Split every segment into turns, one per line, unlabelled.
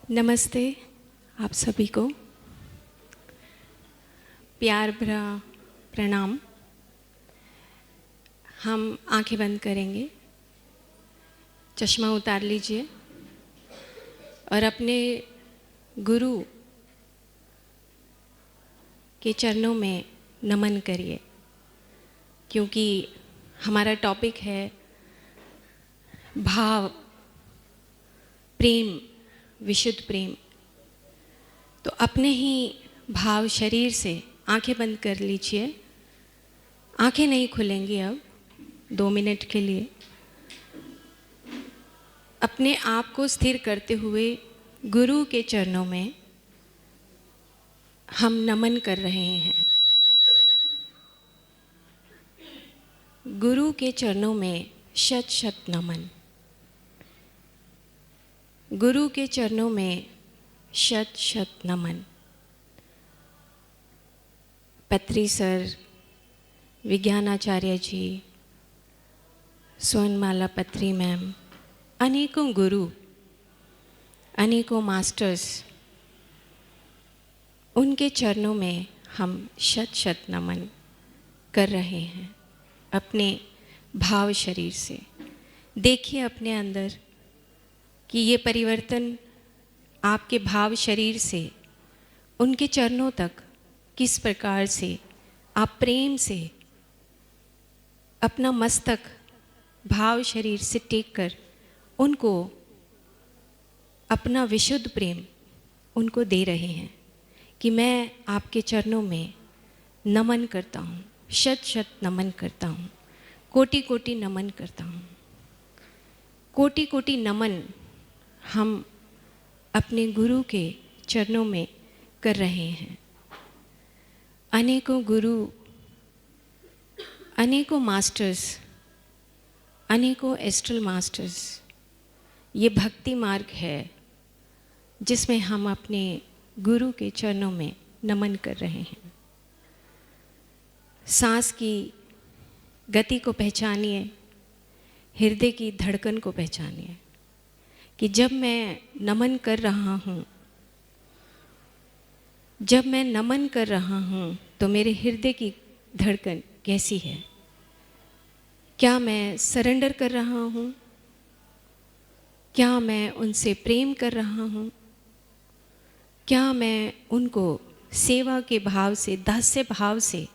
नमस्ते आप सभी को, प्यार भरा प्रणाम। हम आंखें बंद करेंगे, चश्मा उतार लीजिए और अपने गुरु के चरणों में नमन करिए, क्योंकि हमारा टॉपिक है भाव, प्रेम, विशुद्ध प्रेम। तो अपने ही भाव शरीर से आंखें बंद कर लीजिए। आंखें नहीं खुलेंगी अब 2 मिनट के लिए। अपने आप को स्थिर करते हुए गुरु के चरणों में हम नमन कर रहे हैं। गुरु के चरणों में शत शत नमन। गुरु के चरणों में शत शत नमन। पत्री सर, विज्ञानाचार्य जी, स्वर्णमाला पत्री मैम, अनेकों गुरु, अनेकों मास्टर्स, उनके चरणों में हम शत शत नमन कर रहे हैं अपने भाव शरीर से। देखिए अपने अंदर कि ये परिवर्तन आपके भाव शरीर से उनके चरणों तक किस प्रकार से आप प्रेम से अपना मस्तक भाव शरीर से टेक कर उनको अपना विशुद्ध प्रेम उनको दे रहे हैं कि मैं आपके चरणों में नमन करता हूँ, शत शत नमन करता हूँ, कोटि कोटि नमन करता हूँ। कोटि कोटि नमन हम अपने गुरु के चरणों में कर रहे हैं। अनेकों गुरु, अनेकों मास्टर्स, अनेकों एस्ट्रल मास्टर्स, ये भक्ति मार्ग है जिसमें हम अपने गुरु के चरणों में नमन कर रहे हैं। सांस की गति को पहचानिए, हृदय की धड़कन को पहचानिए कि जब मैं नमन कर रहा हूँ, जब मैं नमन कर रहा हूँ तो मेरे हृदय की धड़कन कैसी है? क्या मैं सरेंडर कर रहा हूँ? क्या मैं उनसे प्रेम कर रहा हूँ? क्या मैं उनको सेवा के भाव से, दास्य भाव से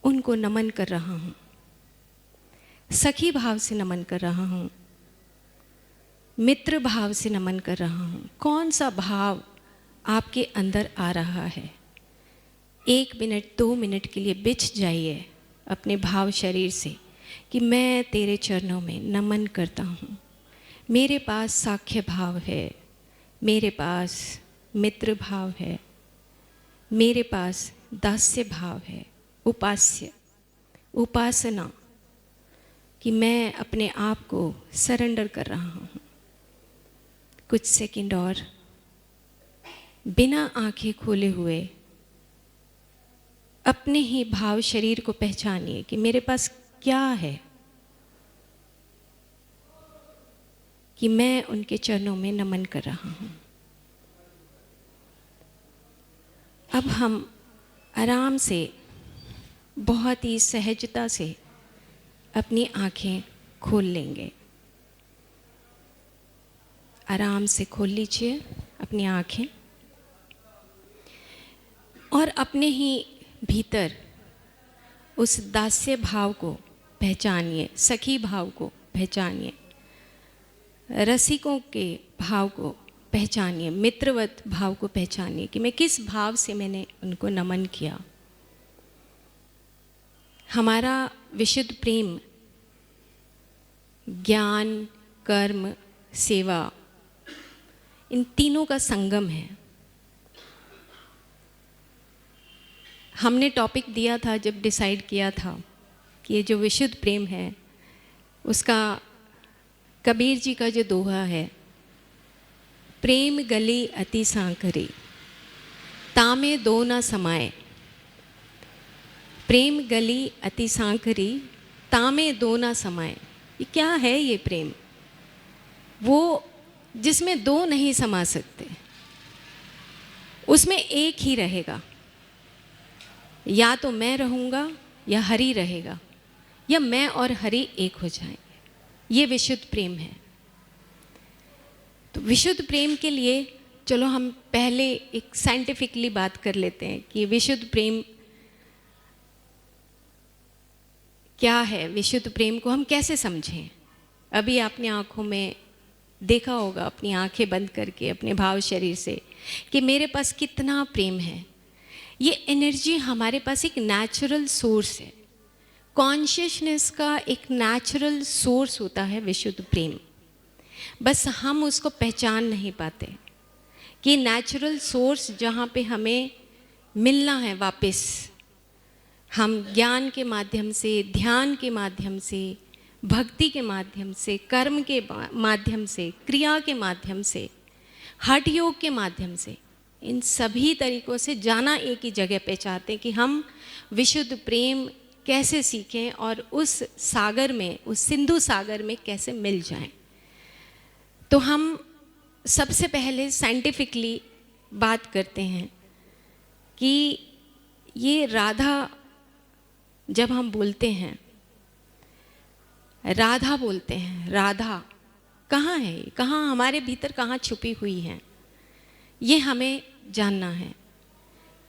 उनको नमन कर रहा हूँ? सखी भाव से नमन कर रहा हूँ? मित्र भाव से नमन कर रहा हूँ? कौन सा भाव आपके अंदर आ रहा है? 1 मिनट 2 मिनट के लिए बिछ जाइए अपने भाव शरीर से कि मैं तेरे चरणों में नमन करता हूँ। मेरे पास साख्य भाव है, मेरे पास मित्र भाव है, मेरे पास दास्य भाव है, उपास्य, उपासना, कि मैं अपने आप को सरेंडर कर रहा हूँ। कुछ सेकंड और बिना आंखें खोले हुए अपने ही भाव शरीर को पहचानिए कि मेरे पास क्या है, कि मैं उनके चरणों में नमन कर रहा हूँ। अब हम आराम से, बहुत ही सहजता से अपनी आंखें खोल लेंगे। आराम से खोल लीजिए अपनी आंखें और अपने ही भीतर उस दास्य भाव को पहचानिए, सखी भाव को पहचानिए, रसिकों के भाव को पहचानिए, मित्रवत भाव को पहचानिए कि मैं किस भाव से मैंने उनको नमन किया। हमारा विशुद्ध प्रेम ज्ञान, कर्म, सेवा, इन तीनों का संगम है। हमने टॉपिक दिया था जब डिसाइड किया था कि ये जो विशुद्ध प्रेम है उसका कबीर जी का जो दोहा है, प्रेम गली अति सांकरी तामे दो ना समाए। प्रेम गली अति सांकरी तामे दो ना समाए। ये क्या है? ये प्रेम वो जिसमें दो नहीं समा सकते, उसमें एक ही रहेगा। या तो मैं रहूँगा या हरि रहेगा, या मैं और हरि एक हो जाएंगे। ये विशुद्ध प्रेम है। तो विशुद्ध प्रेम के लिए चलो हम पहले एक साइंटिफिकली बात कर लेते हैं कि विशुद्ध प्रेम क्या है, विशुद्ध प्रेम को हम कैसे समझें। अभी आपने आँखों में देखा होगा, अपनी आंखें बंद करके अपने भाव शरीर से, कि मेरे पास कितना प्रेम है। ये एनर्जी हमारे पास एक नेचुरल सोर्स है। कॉन्शियसनेस का एक नेचुरल सोर्स होता है विशुद्ध प्रेम। बस हम उसको पहचान नहीं पाते कि नेचुरल सोर्स जहाँ पे हमें मिलना है वापस, हम ज्ञान के माध्यम से, ध्यान के माध्यम से, भक्ति के माध्यम से, कर्म के माध्यम से, क्रिया के माध्यम से, हठ योग के माध्यम से, इन सभी तरीकों से जाना एक ही जगह पे चाहते हैं कि हम विशुद्ध प्रेम कैसे सीखें और उस सागर में, उस सिंधु सागर में कैसे मिल जाएं। तो हम सबसे पहले साइंटिफिकली बात करते हैं कि ये राधा, जब हम बोलते हैं राधा बोलते हैं, राधा कहाँ है, कहाँ हमारे भीतर कहाँ छुपी हुई है, ये हमें जानना है।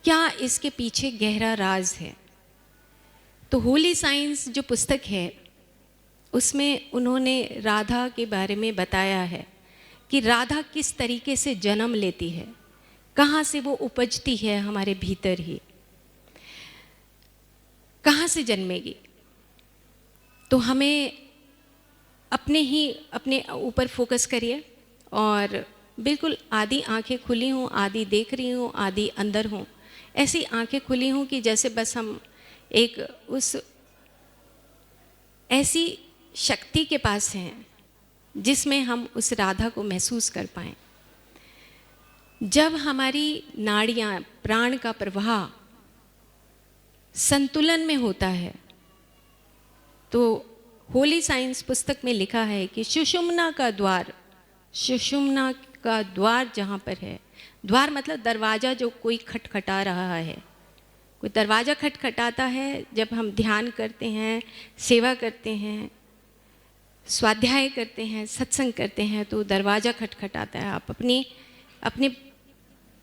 क्या इसके पीछे गहरा राज है। तो होली साइंस जो पुस्तक है उसमें उन्होंने राधा के बारे में बताया है कि राधा किस तरीके से जन्म लेती है, कहाँ से वो उपजती है हमारे भीतर ही, कहाँ से जन्मेगी। तो हमें अपने ऊपर फोकस करिए और बिल्कुल आधी आंखें खुली हों, आधी देख रही हूँ, आधी अंदर हों, ऐसी आंखें खुली हों कि जैसे बस हम एक उस ऐसी शक्ति के पास हैं जिसमें हम उस राधा को महसूस कर पाएं। जब हमारी नाड़ियाँ, प्राण का प्रवाह संतुलन में होता है, तो होली साइंस पुस्तक में लिखा है कि सुषुम्ना का द्वार, सुषुम्ना का द्वार जहाँ पर है, द्वार मतलब दरवाज़ा जो कोई खटखटा रहा है, कोई दरवाज़ा खटखटाता है। जब हम ध्यान करते हैं, सेवा करते हैं, स्वाध्याय करते हैं, सत्संग करते हैं, तो दरवाज़ा खटखटाता है। आप अपने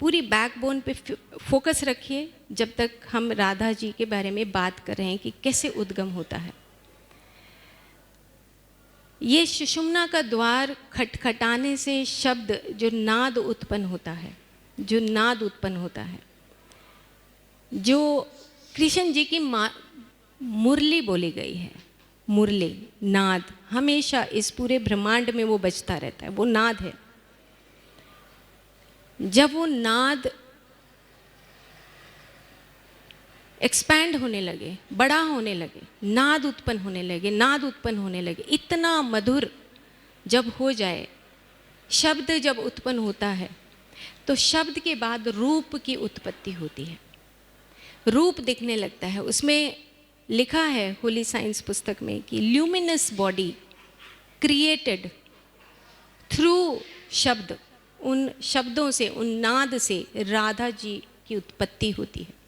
पूरी बैकबोन पे फोकस रखिए जब तक हम राधा जी के बारे में बात कर रहे हैं कि कैसे उद्गम होता है। ये सुषुम्ना का द्वार खटखटाने से शब्द जो नाद उत्पन्न होता है, जो नाद उत्पन्न होता है, जो कृष्ण जी की मुरली बोली गई है, मुरली, नाद, हमेशा इस पूरे ब्रह्मांड में वो बजता रहता है, वो नाद है। जब वो नाद एक्सपैंड होने लगे, बड़ा होने लगे, नाद उत्पन्न होने लगे, नाद उत्पन्न होने लगे, इतना मधुर जब हो जाए, शब्द जब उत्पन्न होता है, तो शब्द के बाद रूप की उत्पत्ति होती है, रूप दिखने लगता है। उसमें लिखा है होली साइंस पुस्तक में कि ल्यूमिनस बॉडी क्रिएटेड थ्रू शब्द, उन शब्दों से, उन नाद से राधा जी की उत्पत्ति होती है।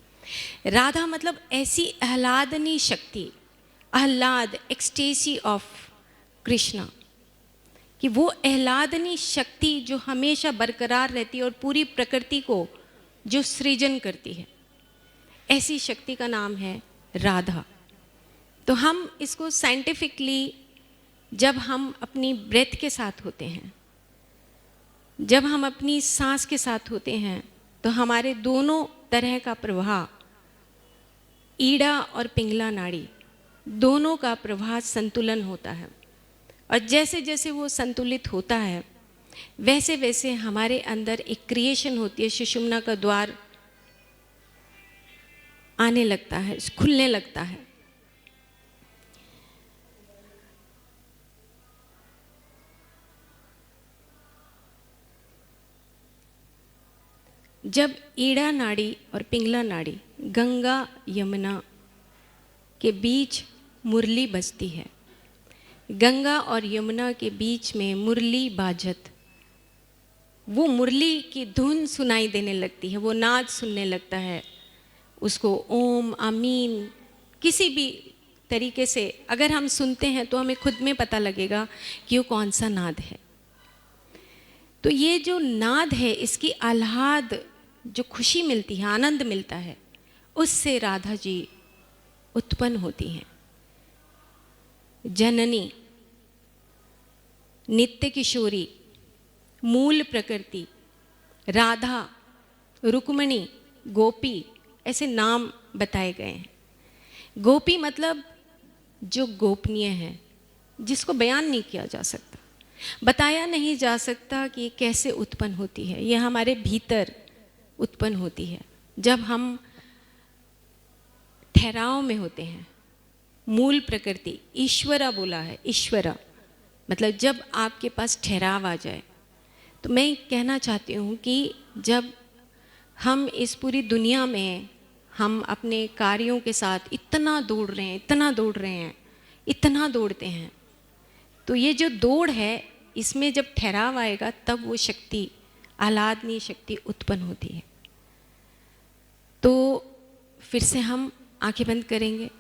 राधा मतलब ऐसी आह्लादनी शक्ति, आह्लाद, एक्सटेसी ऑफ कृष्णा, कि वो आह्लादनी शक्ति जो हमेशा बरकरार रहती है और पूरी प्रकृति को जो सृजन करती है, ऐसी शक्ति का नाम है राधा। तो हम इसको साइंटिफिकली, जब हम अपनी ब्रेथ के साथ होते हैं, जब हम अपनी सांस के साथ होते हैं, तो हमारे दोनों तरह का प्रवाह, ईड़ा और पिंगला नाड़ी, दोनों का प्रवाह संतुलन होता है। और जैसे जैसे वो संतुलित होता है, वैसे वैसे हमारे अंदर एक क्रिएशन होती है, सुषुम्ना का द्वार आने लगता है, खुलने लगता है। जब ईड़ा नाड़ी और पिंगला नाड़ी, गंगा यमुना के बीच मुरली बजती है, गंगा और यमुना के बीच में मुरली बाजत वो मुरली की धुन सुनाई देने लगती है, वो नाद सुनने लगता है। उसको ओम आमीन किसी भी तरीके से अगर हम सुनते हैं तो हमें खुद में पता लगेगा कि वो कौन सा नाद है। तो ये जो नाद है, इसकी आह्लाद, जो खुशी मिलती है, आनंद मिलता है, उससे राधा जी उत्पन्न होती हैं। जननी, नित्य किशोरी, मूल प्रकृति, राधा, रुक्मणी, गोपी, ऐसे नाम बताए गए हैं। गोपी मतलब जो गोपनीय है, जिसको बयान नहीं किया जा सकता, बताया नहीं जा सकता कि कैसे उत्पन्न होती है। यह हमारे भीतर उत्पन्न होती है जब हम ठहराव में होते हैं। मूल प्रकृति, ईश्वरा बोला है, ईश्वरा मतलब जब आपके पास ठहराव आ जाए। तो मैं कहना चाहती हूँ कि जब हम इस पूरी दुनिया में हम अपने कार्यों के साथ इतना दौड़ रहे हैं, इतना दौड़ रहे हैं, इतना दौड़ते हैं, तो ये जो दौड़ है, इसमें जब ठहराव आएगा तब वो शक्ति, आह्लादनीय शक्ति उत्पन्न होती है। तो फिर से हम आंखें बंद करेंगे।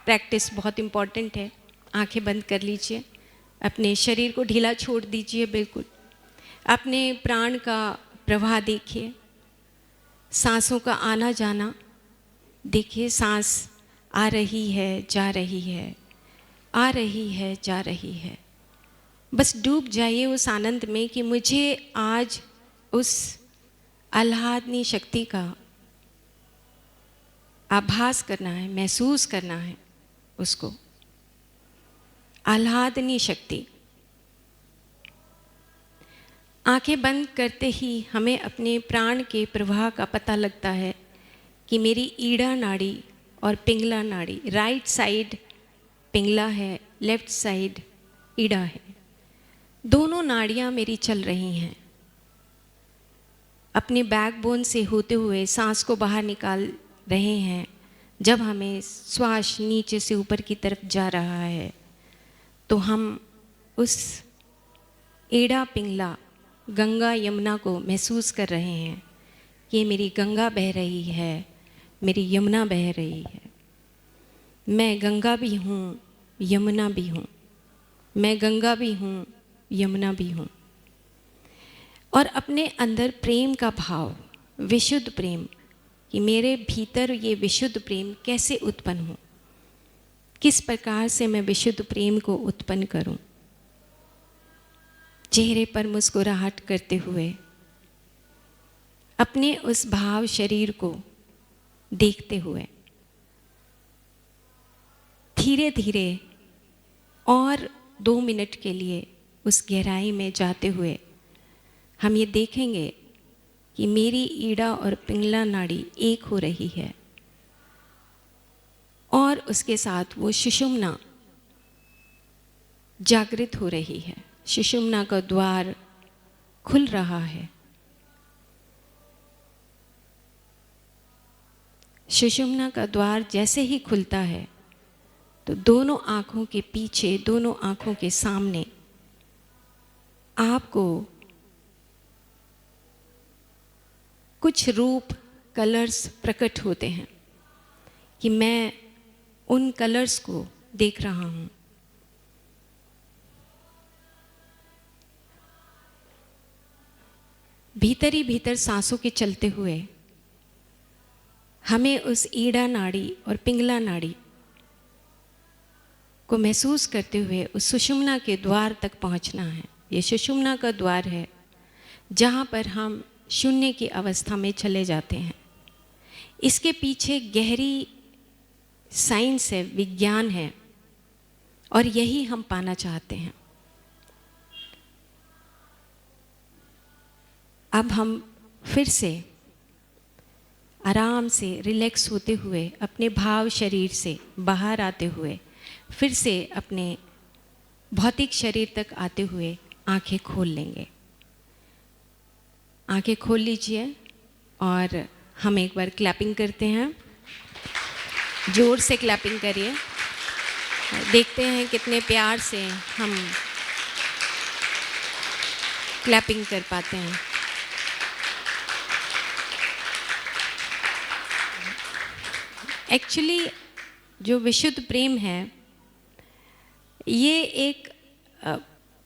प्रैक्टिस बहुत इम्पॉर्टेंट है। आंखें बंद कर लीजिए, अपने शरीर को ढीला छोड़ दीजिए बिल्कुल। अपने प्राण का प्रवाह देखिए, सांसों का आना जाना देखिए। सांस आ रही है, जा रही है, आ रही है, जा रही है। बस डूब जाइए उस आनंद में कि मुझे आज उस आह्लादनीय शक्ति का आभास करना है, महसूस करना है उसको। आह्लादनीय शक्ति। आंखें बंद करते ही हमें अपने प्राण के प्रवाह का पता लगता है कि मेरी ईड़ा नाड़ी और पिंगला नाड़ी, राइट साइड पिंगला है, लेफ्ट साइड ईड़ा है, दोनों नाड़ियाँ मेरी चल रही हैं। अपने बैकबोन से होते हुए सांस को बाहर निकाल रहे हैं। जब हमें श्वास नीचे से ऊपर की तरफ जा रहा है तो हम उस ईड़ा पिंगला गंगा यमुना को महसूस कर रहे हैं कि मेरी गंगा बह रही है, मेरी यमुना बह रही है। मैं गंगा भी हूँ, यमुना भी हूँ, मैं गंगा भी हूँ, यमुना भी हूँ। और अपने अंदर प्रेम का भाव, विशुद्ध प्रेम, कि मेरे भीतर ये विशुद्ध प्रेम कैसे उत्पन्न हो, किस प्रकार से मैं विशुद्ध प्रेम को उत्पन्न करूं। चेहरे पर मुस्कुराहट करते हुए अपने उस भाव शरीर को देखते हुए धीरे धीरे और 2 मिनट के लिए उस गहराई में जाते हुए हम ये देखेंगे कि मेरी ईड़ा और पिंगला नाड़ी एक हो रही है और उसके साथ वो सुषुम्ना जागृत हो रही है। सुषुम्ना का द्वार खुल रहा है। सुषुम्ना का द्वार जैसे ही खुलता है तो दोनों आँखों के पीछे, दोनों आँखों के सामने आपको कुछ रूप, कलर्स प्रकट होते हैं कि मैं उन कलर्स को देख रहा हूँ। भीतर ही भीतर सांसों के चलते हुए हमें उस ईड़ा नाड़ी और पिंगला नाड़ी को महसूस करते हुए उस सुषुम्ना के द्वार तक पहुंचना है। ये सुषुम्ना का द्वार है जहाँ पर हम शून्य की अवस्था में चले जाते हैं। इसके पीछे गहरी साइंस है, विज्ञान है, और यही हम पाना चाहते हैं। अब हम फिर से आराम से रिलैक्स होते हुए अपने भाव शरीर से बाहर आते हुए फिर से अपने भौतिक शरीर तक आते हुए आंखें खोल लेंगे। आंखें खोल लीजिए और हम एक बार क्लैपिंग करते हैं। जोर से क्लैपिंग करिए। देखते हैं कितने प्यार से हम क्लैपिंग कर पाते हैं। एक्चुअली जो विशुद्ध प्रेम है ये एक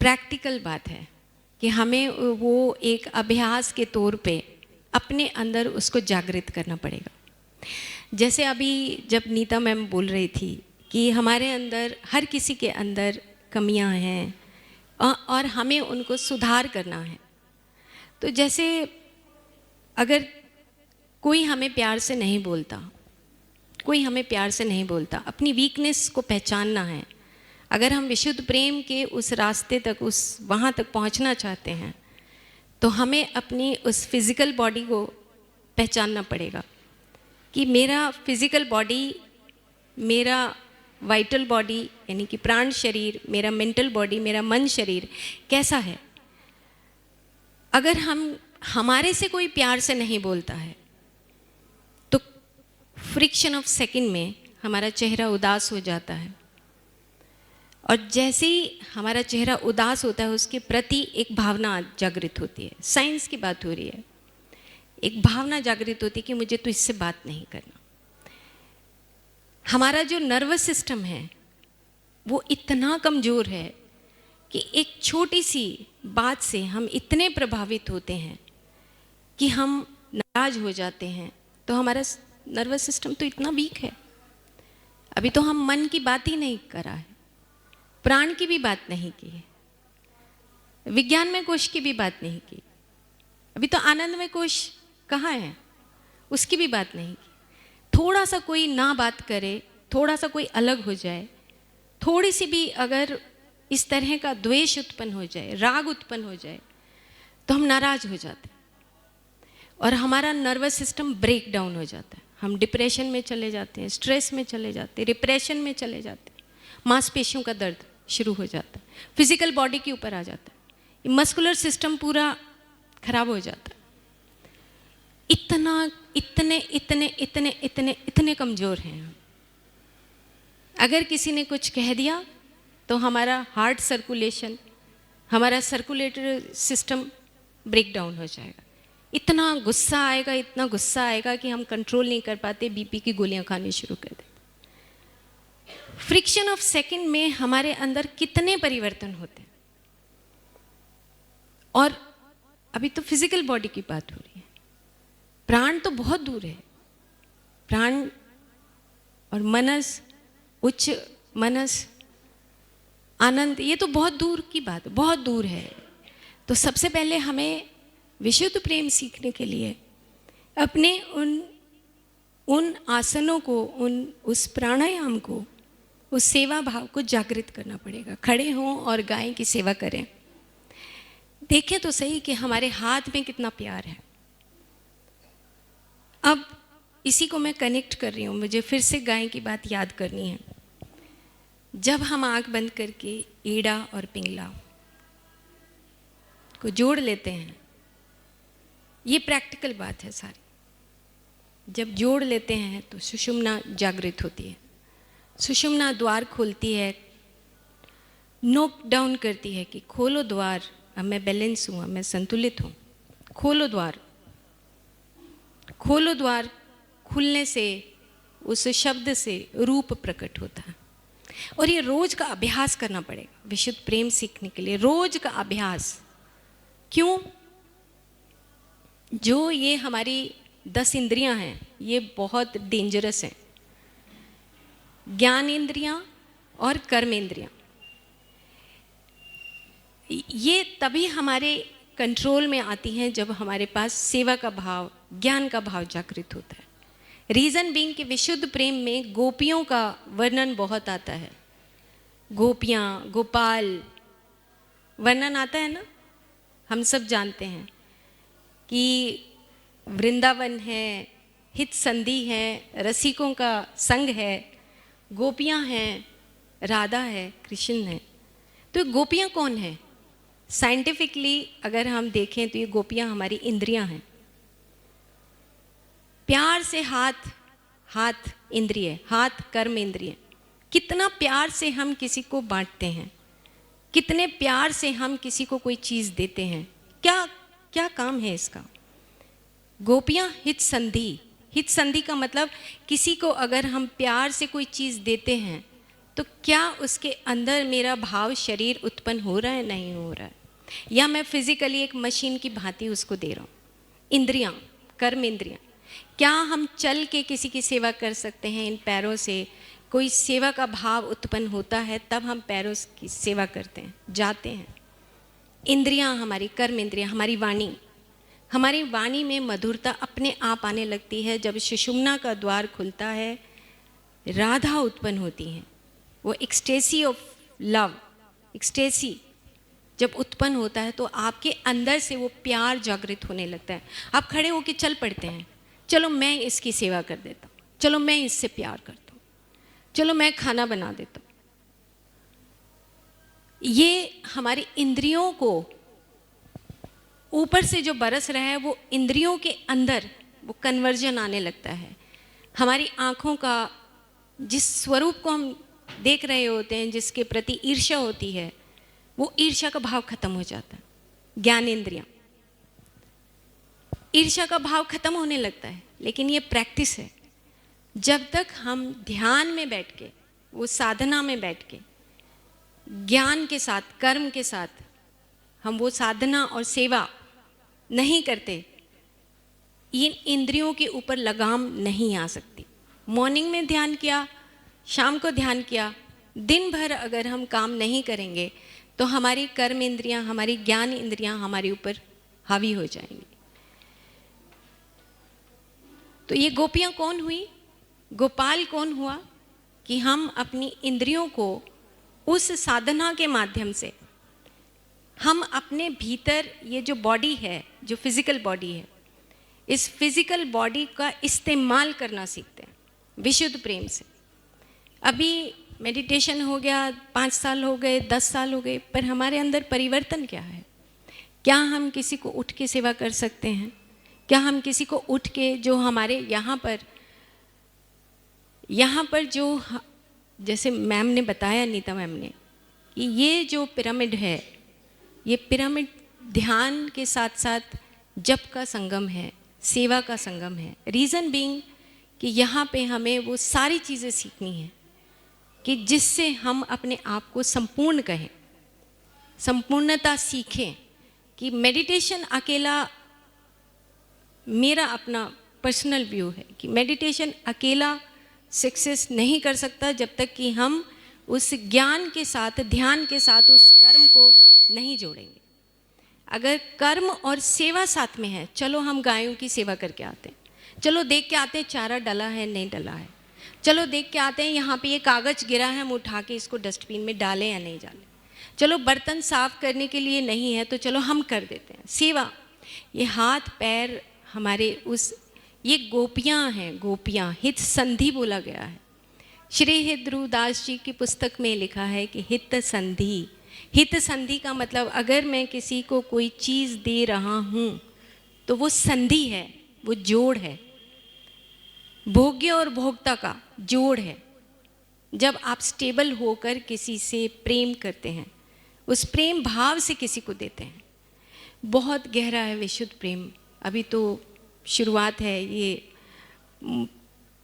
प्रैक्टिकल बात है कि हमें वो एक अभ्यास के तौर पे अपने अंदर उसको जागृत करना पड़ेगा। जैसे अभी जब नीता मैम बोल रही थी कि हमारे अंदर, हर किसी के अंदर कमियां हैं और हमें उनको सुधार करना है। तो जैसे अगर कोई हमें प्यार से नहीं बोलता, कोई हमें प्यार से नहीं बोलता, अपनी वीकनेस को पहचानना है। अगर हम विशुद्ध प्रेम के उस रास्ते तक, उस वहाँ तक पहुँचना चाहते हैं तो हमें अपनी उस फिज़िकल बॉडी को पहचानना पड़ेगा कि मेरा फिज़िकल बॉडी, मेरा वाइटल बॉडी यानी कि प्राण शरीर, मेरा मेंटल बॉडी, मेरा मन शरीर कैसा है। अगर हमारे से कोई प्यार से नहीं बोलता है तो फ्रिक्शन ऑफ सेकंड में हमारा चेहरा उदास हो जाता है, और जैसे ही हमारा चेहरा उदास होता है उसके प्रति एक भावना जागृत होती है। साइंस की बात हो रही है, एक भावना जागृत होती है कि मुझे तो इससे बात नहीं करना। हमारा जो नर्वस सिस्टम है वो इतना कमज़ोर है कि एक छोटी सी बात से हम इतने प्रभावित होते हैं कि हम नाराज हो जाते हैं। तो हमारा नर्वस सिस्टम तो इतना वीक है। अभी तो हम मन की बात ही नहीं करा है, प्राण की भी बात नहीं की है, विज्ञान में कोश की भी बात नहीं की, अभी तो आनंद में कोश कहाँ है उसकी भी बात नहीं की। थोड़ा सा कोई ना बात करे, थोड़ा सा कोई अलग हो जाए, थोड़ी सी भी अगर इस तरह का द्वेष उत्पन्न हो जाए, राग उत्पन्न हो जाए, तो हम नाराज हो जाते हैं और हमारा नर्वस सिस्टम ब्रेक डाउन हो जाता है। हम डिप्रेशन में चले जाते हैं, स्ट्रेस में चले जाते हैं, डिप्रेशन में चले जाते हैं, मांसपेशियों का दर्द शुरू हो जाता है, फिजिकल बॉडी के ऊपर आ जाता है, मस्कुलर सिस्टम पूरा खराब हो जाता है। इतने कमज़ोर हैं हम। अगर किसी ने कुछ कह दिया तो हमारा हार्ट सर्कुलेशन, हमारा सर्कुलेटरी सिस्टम ब्रेक डाउन हो जाएगा। इतना गुस्सा आएगा, इतना गुस्सा आएगा कि हम कंट्रोल नहीं कर पाते, बीपी की गोलियां खानी शुरू कर देते। फ्रिक्शन ऑफ सेकंड में हमारे अंदर कितने परिवर्तन होते हैं। और अभी तो फिजिकल बॉडी की बात हो रही है, प्राण तो बहुत दूर है। प्राण और मनस, उच्च मनस, आनंद, ये तो बहुत दूर की बात, बहुत दूर है। तो सबसे पहले हमें विशुद्ध प्रेम सीखने के लिए अपने उन आसनों को, उस प्राणायाम को, उस सेवा भाव को जागृत करना पड़ेगा। खड़े हों और गाय की सेवा करें। देखें तो सही कि हमारे हाथ में कितना प्यार है। अब इसी को मैं कनेक्ट कर रही हूँ, मुझे फिर से गाय की बात याद करनी है। जब हम आंख बंद करके ईड़ा और पिंगला को जोड़ लेते हैं, ये प्रैक्टिकल बात है सारी। जब जोड़ लेते हैं तो सुषुम्ना जागृत होती है। सुषुम्ना द्वार खोलती है, नोक डाउन करती है कि खोलो द्वार, अब मैं बैलेंस हूँ, अब मैं संतुलित हूँ, खोलो द्वार। खोलो द्वार खुलने से उस शब्द से रूप प्रकट होता है। और ये रोज का अभ्यास करना पड़ेगा विशुद्ध प्रेम सीखने के लिए, रोज का अभ्यास। क्यों? जो ये हमारी 10 इंद्रियां हैं ये बहुत डेंजरस हैं। ज्ञान इंद्रियां और कर्म इंद्रियां, ये तभी हमारे कंट्रोल में आती हैं जब हमारे पास सेवा का भाव, ज्ञान का भाव जागृत होता है। रीज़न बीइंग कि विशुद्ध प्रेम में गोपियों का वर्णन बहुत आता है। गोपियाँ, गोपाल वर्णन आता है ना, हम सब जानते हैं कि वृंदावन है, हित संधि है, रसिकों का संग है, गोपियाँ हैं, राधा है, कृष्ण है। तो गोपियाँ कौन है? साइंटिफिकली अगर हम देखें तो ये गोपियाँ हमारी इंद्रियाँ हैं। प्यार से हाथ इंद्रिय, हाथ कर्म इंद्रिय। कितना प्यार से हम किसी को बांटते हैं, कितने प्यार से हम किसी को कोई चीज़ देते हैं, क्या क्या काम है इसका? गोपियाँ हित संधि, हित संधि का मतलब किसी को अगर हम प्यार से कोई चीज़ देते हैं तो क्या उसके अंदर मेरा भाव शरीर उत्पन्न हो रहा है, नहीं हो रहा है, या मैं फिजिकली एक मशीन की भांति उसको दे रहा हूँ? इंद्रियाँ, कर्म इंद्रियाँ, क्या हम चल के किसी की सेवा कर सकते हैं? इन पैरों से कोई सेवा का भाव उत्पन्न होता है तब हम पैरों की सेवा करते हैं, जाते हैं। इंद्रियाँ हमारी, कर्म इंद्रियाँ, हमारी वाणी में मधुरता अपने आप आने लगती है। जब सुषुम्ना का द्वार खुलता है, राधा उत्पन्न होती हैं। वो एक्सटेसी ऑफ लव, एक्सटेसी जब उत्पन्न होता है तो आपके अंदर से वो प्यार जागृत होने लगता है। आप खड़े होकर चल पड़ते हैं, चलो मैं इसकी सेवा कर देता हूँ, चलो मैं इससे प्यार करता हूँ, चलो मैं खाना बना देता हूँ। ये हमारी इंद्रियों को ऊपर से जो बरस रहा है वो इंद्रियों के अंदर वो कन्वर्जन आने लगता है। हमारी आँखों का जिस स्वरूप को हम देख रहे होते हैं, जिसके प्रति ईर्ष्या होती है, वो ईर्ष्या का भाव खत्म हो जाता है। ज्ञान इंद्रियां, ईर्ष्या का भाव खत्म होने लगता है। लेकिन ये प्रैक्टिस है। जब तक हम ध्यान में बैठ के, वो साधना में बैठ के, ज्ञान के साथ, कर्म के साथ हम वो साधना और सेवा नहीं करते, इन इंद्रियों के ऊपर लगाम नहीं आ सकती। मॉर्निंग में ध्यान किया, शाम को ध्यान किया, दिन भर अगर हम काम नहीं करेंगे तो हमारी कर्म इंद्रियां, हमारी ज्ञान इंद्रियां हमारे ऊपर हावी हो जाएंगी। तो ये गोपियां कौन हुई, गोपाल कौन हुआ कि हम अपनी इंद्रियों को उस साधना के माध्यम से, हम अपने भीतर ये जो बॉडी है, जो फिजिकल बॉडी है, इस फिजिकल बॉडी का इस्तेमाल करना सीखते हैं विशुद्ध प्रेम से। अभी मेडिटेशन हो गया, 5 साल हो गए, 10 साल हो गए, पर हमारे अंदर परिवर्तन क्या है? क्या हम किसी को उठ के सेवा कर सकते हैं? क्या हम किसी को उठ के, जो हमारे यहाँ पर जो, जैसे मैम ने बताया, नीता मैम ने, कि ये जो पिरामिड है, ये पिरामिड ध्यान के साथ साथ जप का संगम है, सेवा का संगम है। रीज़न बीइंग कि यहाँ पे हमें वो सारी चीज़ें सीखनी है कि जिससे हम अपने आप को संपूर्ण कहें, संपूर्णता सीखें। कि मेडिटेशन अकेला, मेरा अपना पर्सनल व्यू है कि मेडिटेशन अकेला सक्सेस नहीं कर सकता जब तक कि हम उस ज्ञान के साथ, ध्यान के साथ उस कर्म को नहीं जोड़ेंगे। अगर कर्म और सेवा साथ में है, चलो हम गायों की सेवा करके आते हैं, चलो देख के आते हैं चारा डला है नहीं डला है, चलो देख के आते हैं यहाँ पे ये कागज़ गिरा है, हम उठा के इसको डस्टबिन में डालें या नहीं डालें, चलो बर्तन साफ करने के लिए नहीं है तो चलो हम कर देते हैं सेवा। ये हाथ पैर हमारे उस, ये गोपियाँ हैं, गोपियाँ, हित संधि बोला गया है। श्री हितध्रुवदास जी की पुस्तक में लिखा है कि हित संधि, हित संधि का मतलब अगर मैं किसी को कोई चीज़ दे रहा हूँ तो वो संधि है, वो जोड़ है, भोग्य और भोक्ता का जोड़ है। जब आप स्टेबल होकर किसी से प्रेम करते हैं, उस प्रेम भाव से किसी को देते हैं, बहुत गहरा है विशुद्ध प्रेम। अभी तो शुरुआत है, ये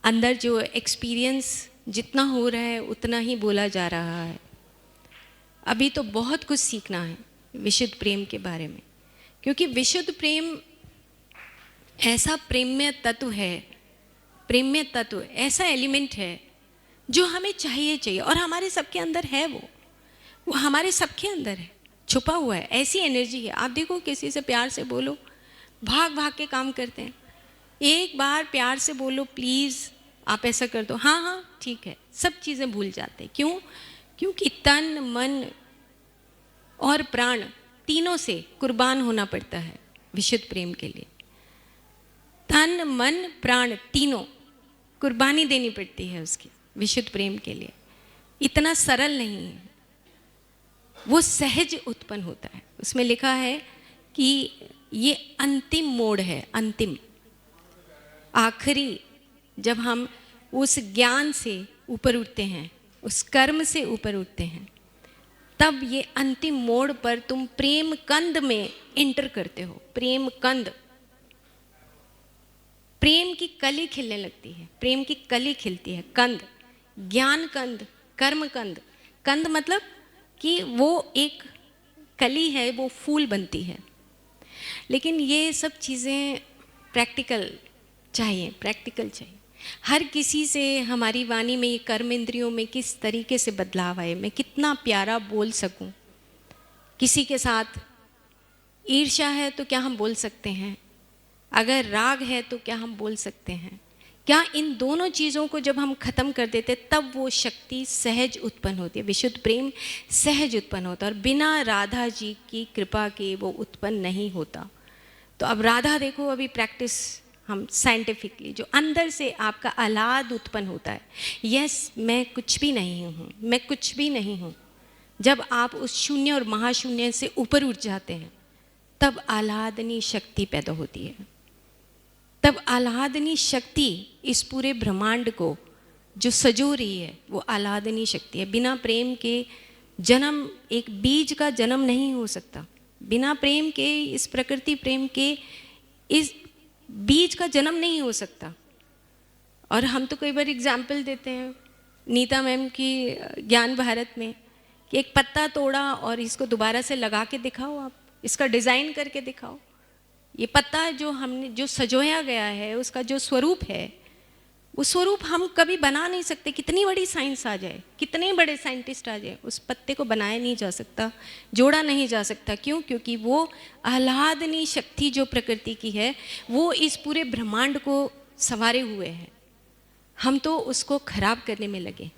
अंदर जो एक्सपीरियंस जितना हो रहा है उतना ही बोला जा रहा है। अभी तो बहुत कुछ सीखना है विशुद्ध प्रेम के बारे में, क्योंकि विशुद्ध प्रेम ऐसा प्रेम्य तत्व है, प्रेम्य तत्व ऐसा एलिमेंट है जो हमें चाहिए और हमारे सबके अंदर है। वो हमारे सबके अंदर है, छुपा हुआ है, ऐसी एनर्जी है। आप देखो किसी से प्यार से बोलो, भाग भाग के काम करते हैं। एक बार प्यार से बोलो, प्लीज़ आप ऐसा कर दो, हाँ हाँ ठीक है, सब चीज़ें भूल जाते हैं। क्यों? क्योंकि तन मन और प्राण तीनों से कुर्बान होना पड़ता है विशुद्ध प्रेम के लिए। तन मन प्राण तीनों कुर्बानी देनी पड़ती है उसकी विशुद्ध प्रेम के लिए। इतना सरल नहीं है, वो सहज उत्पन्न होता है। उसमें लिखा है कि ये अंतिम मोड़ है, अंतिम आखिरी, जब हम उस ज्ञान से ऊपर उठते हैं, उस कर्म से ऊपर उठते हैं, तब ये अंतिम मोड़ पर तुम प्रेम कंद में एंटर करते हो। प्रेम कंद, प्रेम की कली खिलने लगती है, प्रेम की कली खिलती है। कंद, ज्ञान कंद, कर्म कंद। कंद मतलब कि वो एक कली है, वो फूल बनती है। लेकिन ये सब चीज़ें प्रैक्टिकल चाहिए, प्रैक्टिकल चाहिए। हर किसी से हमारी वाणी में, ये कर्म इंद्रियों में किस तरीके से बदलाव आए, मैं कितना प्यारा बोल सकूं। किसी के साथ ईर्ष्या है तो क्या हम बोल सकते हैं? अगर राग है तो क्या हम बोल सकते हैं? क्या इन दोनों चीज़ों को जब हम ख़त्म कर देते तब वो शक्ति सहज उत्पन्न होती है, विशुद्ध प्रेम सहज उत्पन्न होता है, और बिना राधा जी की कृपा के वो उत्पन्न नहीं होता। तो अब राधा देखो, अभी प्रैक्टिस हम साइंटिफिकली जो अंदर से आपका आह्लाद उत्पन्न होता है, यस मैं कुछ भी नहीं हूँ, मैं कुछ भी नहीं हूँ। जब आप उस शून्य और महाशून्य से ऊपर उठ जाते हैं तब आह्लादनी शक्ति पैदा होती है। तब आह्लादनी शक्ति इस पूरे ब्रह्मांड को जो सजो रही है वो आह्लादनी शक्ति है। बिना प्रेम के जन्म, एक बीज का जन्म नहीं हो सकता। बिना प्रेम के, इस प्रकृति प्रेम के इस बीज का जन्म नहीं हो सकता। और हम तो कई बार एग्जाम्पल देते हैं नीता मैम की ज्ञान भारत में कि एक पत्ता तोड़ा और इसको दोबारा से लगा के दिखाओ, आप इसका डिज़ाइन करके दिखाओ। ये पत्ता जो हमने जो सजोया गया है, उसका जो स्वरूप है, वो स्वरूप हम कभी बना नहीं सकते। कितनी बड़ी साइंस आ जाए, कितने बड़े साइंटिस्ट आ जाए, उस पत्ते को बनाया नहीं जा सकता, जोड़ा नहीं जा सकता। क्यों? क्योंकि वो आह्लादनी शक्ति जो प्रकृति की है वो इस पूरे ब्रह्मांड को संवारे हुए है। हम तो उसको खराब करने में लगे।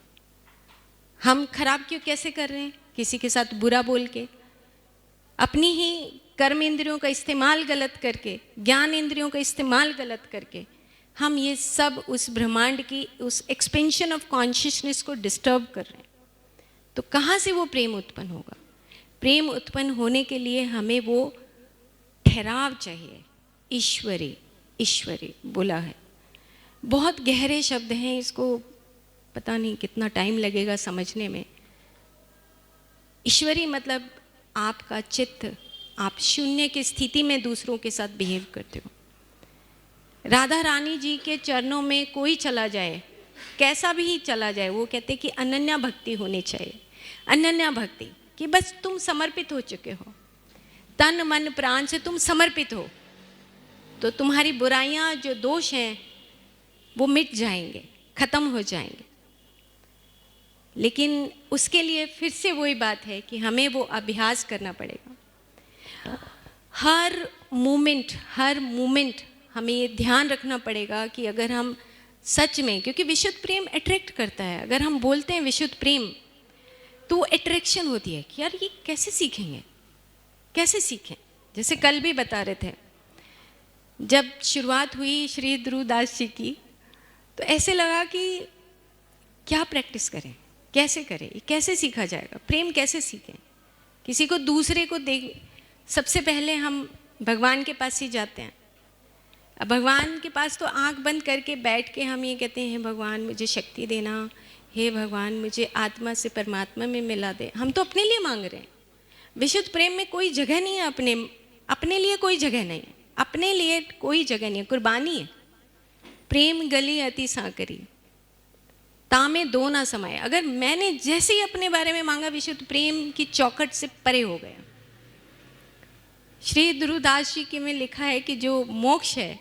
हम खराब क्यों, कैसे कर रहे हैं? किसी के साथ बुरा बोल के, अपनी ही कर्म इंद्रियों का इस्तेमाल गलत करके, ज्ञान इंद्रियों का इस्तेमाल गलत करके हम ये सब उस ब्रह्मांड की उस एक्सपेंशन ऑफ कॉन्शियसनेस को डिस्टर्ब कर रहे हैं। तो कहाँ से वो प्रेम उत्पन्न होगा? प्रेम उत्पन्न होने के लिए हमें वो ठहराव चाहिए। ईश्वरी, ईश्वरी बोला है, बहुत गहरे शब्द हैं, इसको पता नहीं कितना टाइम लगेगा समझने में। ईश्वरी मतलब आपका चित्त, आप शून्य की स्थिति में दूसरों के साथ बिहेव करते हो। राधा रानी जी के चरणों में कोई चला जाए, कैसा भी चला जाए, वो कहते कि अनन्या भक्ति होनी चाहिए। अनन्या भक्ति कि बस तुम समर्पित हो चुके हो, तन मन प्राण से तुम समर्पित हो, तो तुम्हारी बुराइयां जो दोष हैं वो मिट जाएंगे, खत्म हो जाएंगे। लेकिन उसके लिए फिर से वही बात है कि हमें वो अभ्यास करना पड़ेगा। हर मोमेंट हमें ये ध्यान रखना पड़ेगा कि अगर हम सच में, क्योंकि विशुद्ध प्रेम अट्रैक्ट करता है। अगर हम बोलते हैं विशुद्ध प्रेम तो अट्रैक्शन होती है कि यार ये कैसे सीखेंगे, कैसे सीखें। जैसे कल भी बता रहे थे, जब शुरुआत हुई श्री ध्रुवदास जी की, तो ऐसे लगा कि क्या प्रैक्टिस करें, कैसे करें, कैसे सीखा जाएगा, प्रेम कैसे सीखें। किसी को दूसरे को देख, सबसे पहले हम भगवान के पास ही जाते हैं। अब भगवान के पास तो आंख बंद करके बैठ के हम ये कहते हैं, भगवान मुझे शक्ति देना, हे भगवान मुझे आत्मा से परमात्मा में मिला दे। हम तो अपने लिए मांग रहे हैं। विशुद्ध प्रेम में कोई जगह नहीं है, अपने लिए कोई जगह नहीं है, अपने लिए कोई जगह नहीं है, कुर्बानी है। प्रेम गली अति सांकरी, तामे दो ना समाये। अगर मैंने जैसे ही अपने बारे में मांगा, विशुद्ध प्रेम की चौखट से परे हो गया। श्री ध्रुवदास जी के में लिखा है कि जो मोक्ष है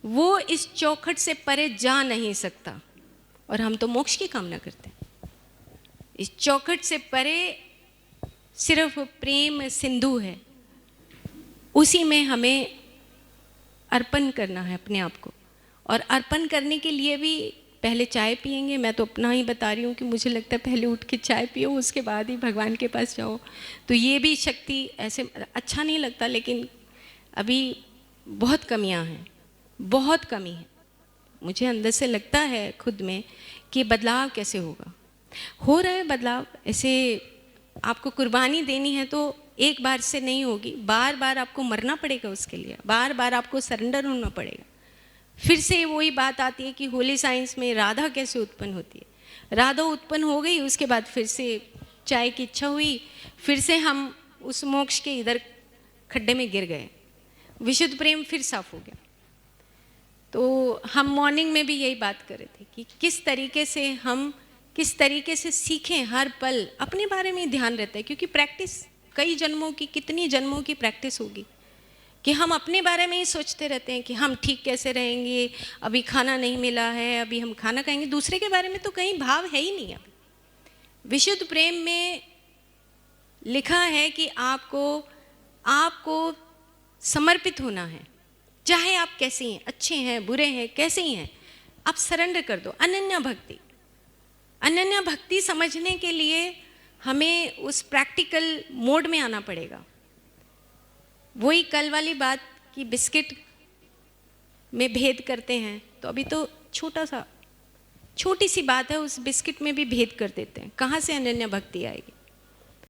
वो इस चौखट से परे जा नहीं सकता, और हम तो मोक्ष की कामना करते हैं। इस चौखट से परे सिर्फ प्रेम सिंधु है, उसी में हमें अर्पण करना है अपने आप को। और अर्पण करने के लिए भी पहले चाय पिएंगे। मैं तो अपना ही बता रही हूँ कि मुझे लगता है पहले उठ के चाय पियो, उसके बाद ही भगवान के पास जाओ। तो ये भी शक्ति ऐसे अच्छा नहीं लगता, लेकिन अभी बहुत कमियाँ हैं, बहुत कमी है। मुझे अंदर से लगता है खुद में कि बदलाव कैसे होगा। हो रहा है बदलाव। ऐसे आपको कुर्बानी देनी है तो एक बार से नहीं होगी, बार बार आपको मरना पड़ेगा उसके लिए, बार बार आपको सरेंडर होना पड़ेगा। फिर से वही बात आती है कि होली साइंस में राधा कैसे उत्पन्न होती है। राधा उत्पन्न हो गई, उसके बाद फिर से चाय की इच्छा हुई, फिर से हम उस मोक्ष के इधर खड्डे में गिर गए, विशुद्ध प्रेम फिर साफ हो गया। तो हम मॉर्निंग में भी यही बात कर रहे थे कि किस तरीके से सीखें, हर पल अपने बारे में ध्यान रहता है, क्योंकि प्रैक्टिस कई जन्मों की, कितनी जन्मों की प्रैक्टिस होगी कि हम अपने बारे में ही सोचते रहते हैं कि हम ठीक कैसे रहेंगे, अभी खाना नहीं मिला है, अभी हम खाना खाएंगे, दूसरे के बारे में तो कहीं भाव है ही नहीं। अभी विशुद्ध प्रेम में लिखा है कि आपको समर्पित होना है, चाहे आप कैसे हैं, अच्छे हैं, बुरे हैं, कैसे ही हैं, आप सरेंडर कर दो। अनन्या भक्ति समझने के लिए हमें उस प्रैक्टिकल मोड में आना पड़ेगा। वही कल वाली बात कि बिस्किट में भेद करते हैं, तो अभी तो छोटी सी बात है, उस बिस्किट में भी भेद कर देते हैं, कहाँ से अनन्या भक्ति आएगी।